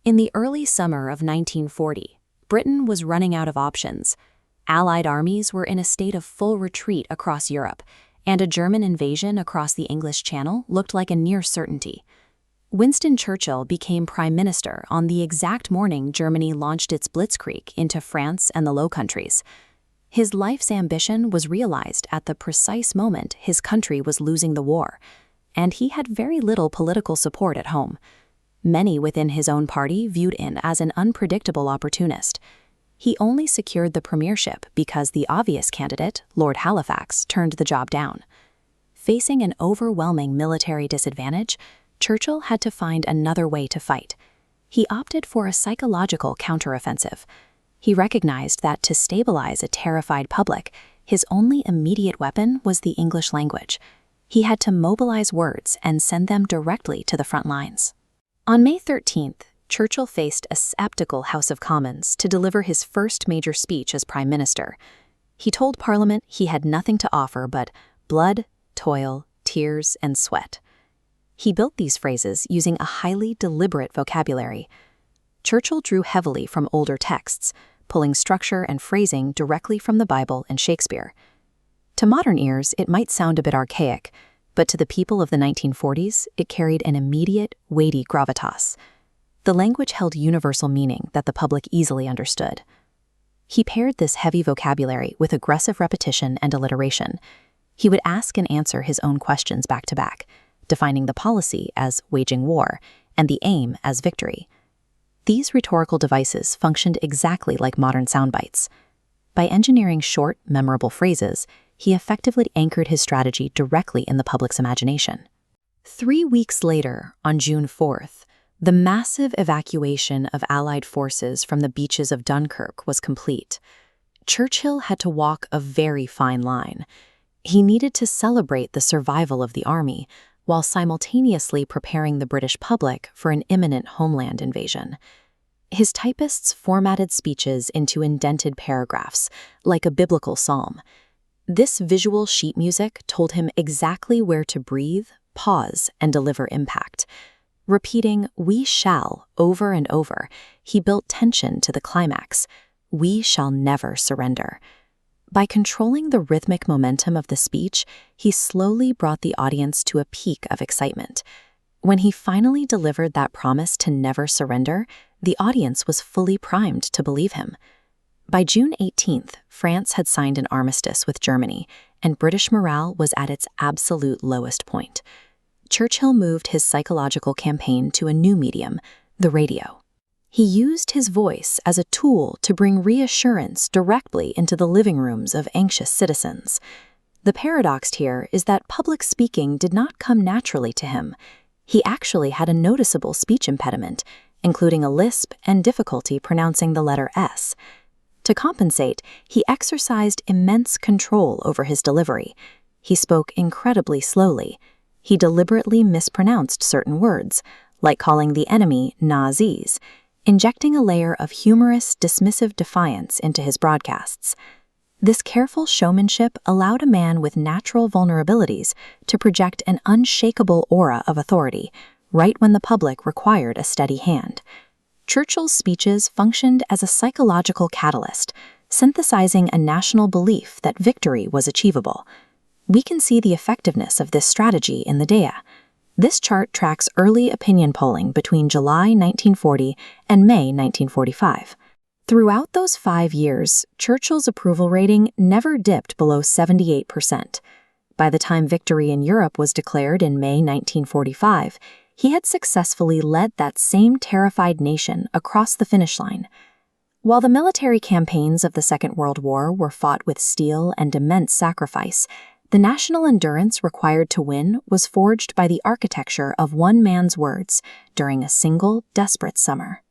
In the early summer of 1940, Britain was running out of options. Allied armies were in a state of full retreat across Europe, and a German invasion across the English Channel looked like a near certainty. Winston Churchill became Prime Minister on the exact morning Germany launched its blitzkrieg into France and the Low Countries. His life's ambition was realized at the precise moment his country was losing the war, and he had very little political support at home. Many within his own party viewed him as an unpredictable opportunist. He only secured the premiership because the obvious candidate, Lord Halifax, turned the job down. Facing an overwhelming military disadvantage, Churchill had to find another way to fight. He opted for a psychological counteroffensive. He recognized that to stabilize a terrified public, his only immediate weapon was the English language. He had to mobilize words and send them directly to the front lines. On May 13th, Churchill faced a skeptical House of Commons to deliver his first major speech as Prime Minister. He told Parliament he had nothing to offer but blood, toil, tears, and sweat. He built these phrases using a highly deliberate vocabulary. Churchill drew heavily from older texts, pulling structure and phrasing directly from the Bible and Shakespeare. To modern ears, it might sound a bit archaic, but to the people of the 1940s, it carried an immediate, weighty gravitas. The language held universal meaning that the public easily understood. He paired this heavy vocabulary with aggressive repetition and alliteration. He would ask and answer his own questions back to back, defining the policy as waging war and the aim as victory. These rhetorical devices functioned exactly like modern soundbites. By engineering short, memorable phrases, he effectively anchored his strategy directly in the public's imagination. 3 weeks later, on June 4th, the massive evacuation of Allied forces from the beaches of Dunkirk was complete. Churchill had to walk a very fine line. He needed to celebrate the survival of the army, while simultaneously preparing the British public for an imminent homeland invasion. His typists formatted speeches into indented paragraphs, like a biblical psalm. This visual sheet music told him exactly where to breathe, pause, and deliver impact. Repeating "we shall" over and over, he built tension to the climax. We shall never surrender. By controlling the rhythmic momentum of the speech, he slowly brought the audience to a peak of excitement. When he finally delivered that promise to never surrender, the audience was fully primed to believe him. By June 18th, France had signed an armistice with Germany, and British morale was at its absolute lowest point. Churchill moved his psychological campaign to a new medium, the radio. He used his voice as a tool to bring reassurance directly into the living rooms of anxious citizens. The paradox here is that public speaking did not come naturally to him. He actually had a noticeable speech impediment, including a lisp and difficulty pronouncing the letter S. To compensate, he exercised immense control over his delivery. He spoke incredibly slowly. He deliberately mispronounced certain words, like calling the enemy Nazis, injecting a layer of humorous, dismissive defiance into his broadcasts. This careful showmanship allowed a man with natural vulnerabilities to project an unshakable aura of authority, right when the public required a steady hand. Churchill's speeches functioned as a psychological catalyst, synthesizing a national belief that victory was achievable. We can see the effectiveness of this strategy in the data. This chart tracks early opinion polling between July 1940 and May 1945. Throughout those 5 years, Churchill's approval rating never dipped below 78%. By the time victory in Europe was declared in May 1945, he had successfully led that same terrified nation across the finish line. While the military campaigns of the Second World War were fought with steel and immense sacrifice, the national endurance required to win was forged by the architecture of one man's words during a single, desperate summer.